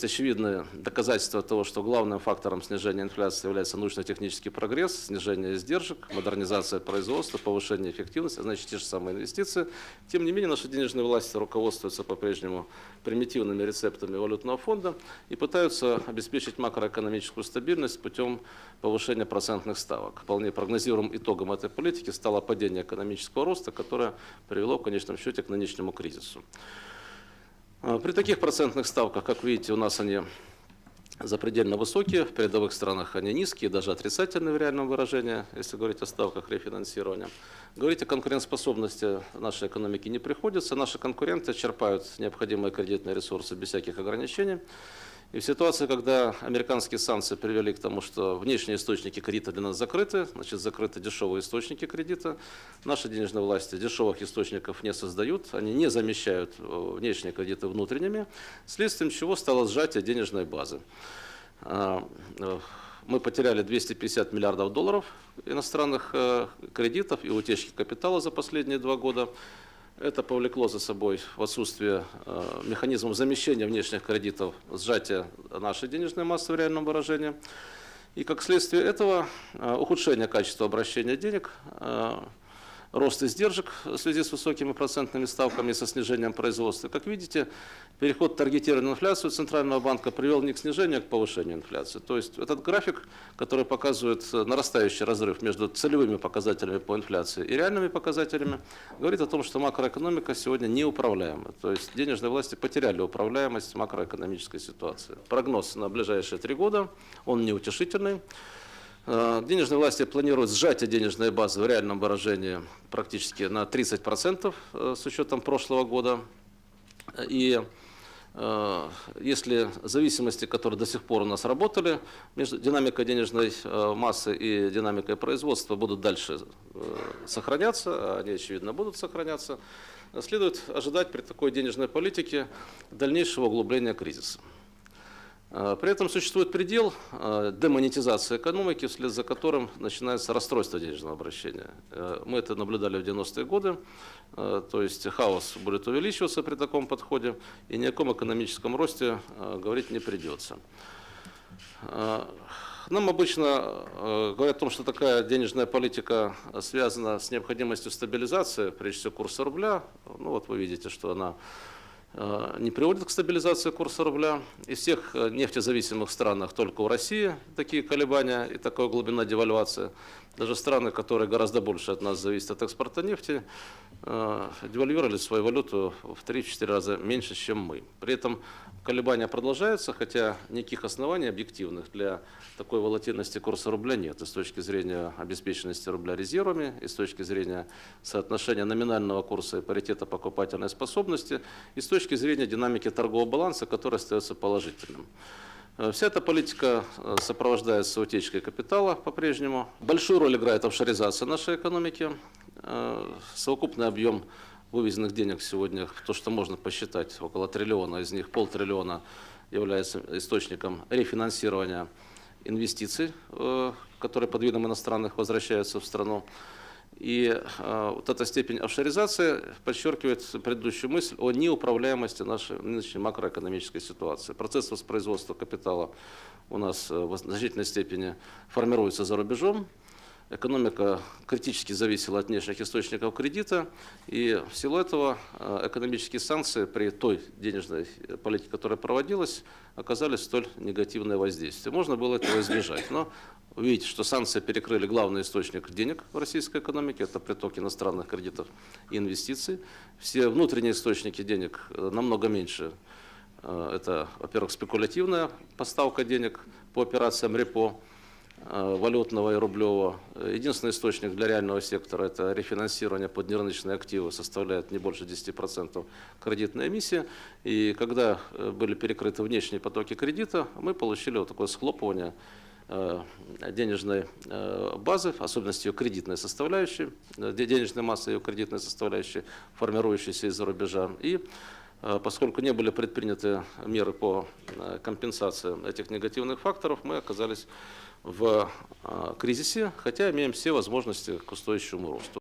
есть очевидные доказательства того, что главным фактором снижения инфляции является научно-технический прогресс, снижение издержек, модернизация производства, повышение эффективности, значит, те же самые инвестиции. Тем не менее, наши денежные власти руководствуются по-прежнему примитивными рецептами валютного фонда и пытаются обеспечить макроэкономическую стабильность путем повышения процентных ставок. Вполне прогнозируемым итогом этой политики стало падение экономического роста, которое привело в конечном счете к нынешнему кризису. При таких процентных ставках, как видите, у нас они запредельно высокие, в передовых странах они низкие, даже отрицательные в реальном выражении, если говорить о ставках рефинансирования. Говорить о конкурентоспособности нашей экономики не приходится. Наши конкуренты черпают необходимые кредитные ресурсы без всяких ограничений. И в ситуации, когда американские санкции привели к тому, что внешние источники кредита для нас закрыты, значит, закрыты дешевые источники кредита, наши денежные власти дешевых источников не создают, они не замещают внешние кредиты внутренними, следствием чего стало сжатие денежной базы. Мы потеряли 250 миллиардов долларов иностранных кредитов и утечки капитала за последние 2 года. Это повлекло за собой в отсутствие механизмов замещения внешних кредитов сжатие нашей денежной массы в реальном выражении. И как следствие этого ухудшение качества обращения денег, рост издержек в связи с высокими процентными ставками и со снижением производства. Как видите, переход в таргетированную инфляцию Центрального банка привел не к снижению, а к повышению инфляции. То есть этот график, который показывает нарастающий разрыв между целевыми показателями по инфляции и реальными показателями, говорит о том, что макроэкономика сегодня неуправляема. То есть денежные власти потеряли управляемость макроэкономической ситуации. Прогноз на ближайшие 3 года, он неутешительный. Денежные власти планируют сжатие денежной базы в реальном выражении практически на 30% с учетом прошлого года. И если зависимости, которые до сих пор у нас работали, между динамикой денежной массы и динамикой производства будут дальше сохраняться, они, очевидно, будут сохраняться, следует ожидать при такой денежной политике дальнейшего углубления кризиса. При этом существует предел демонетизации экономики, вслед за которым начинается расстройство денежного обращения. Мы это наблюдали в 90-е годы, то есть хаос будет увеличиваться при таком подходе, и ни о каком экономическом росте говорить не придется. Нам обычно говорят о том, что такая денежная политика связана с необходимостью стабилизации, прежде всего, курса рубля. Ну вот вы видите, что она не приводит к стабилизации курса рубля. Из всех нефтезависимых странах только у России такие колебания и такая глубина девальвации. Даже страны, которые гораздо больше от нас зависят от экспорта нефти, девальвировали свою валюту в 3-4 раза меньше, чем мы. При этом колебания продолжаются, хотя никаких оснований объективных для такой волатильности курса рубля нет. И с точки зрения обеспеченности рубля резервами, и с точки зрения соотношения номинального курса и паритета покупательной способности, и с точки зрения динамики торгового баланса, который остается положительным. Вся эта политика сопровождается утечкой капитала по-прежнему. Большую роль играет офшоризация нашей экономики. Совокупный объем вывезенных денег сегодня, то, что можно посчитать, около триллиона, из них 500 миллиона является источником рефинансирования инвестиций, которые под видом иностранных возвращаются в страну. И вот эта степень офшоризации подчеркивает предыдущую мысль о неуправляемости нашей нынешней макроэкономической ситуации. Процесс воспроизводства капитала у нас в значительной степени формируется за рубежом. Экономика критически зависела от внешних источников кредита, и в силу этого экономические санкции при той денежной политике, которая проводилась, оказали столь негативное воздействие. Можно было этого избежать, но вы видите, что санкции перекрыли главный источник денег в российской экономике, это приток иностранных кредитов и инвестиций. Все внутренние источники денег намного меньше. Это, во-первых, спекулятивная поставка денег по операциям репо, валютного и рублевого. Единственный источник для реального сектора – это рефинансирование под нерыночные активы, составляет не больше 10% кредитной эмиссии. И когда были перекрыты внешние потоки кредита, мы получили вот такое схлопывание денежной базы, в особенности ее кредитной составляющей, денежной массы ее кредитной составляющей, формирующейся из-за рубежа. И поскольку не были предприняты меры по компенсации этих негативных факторов, мы оказались в кризисе, хотя имеем все возможности к устойчивому росту.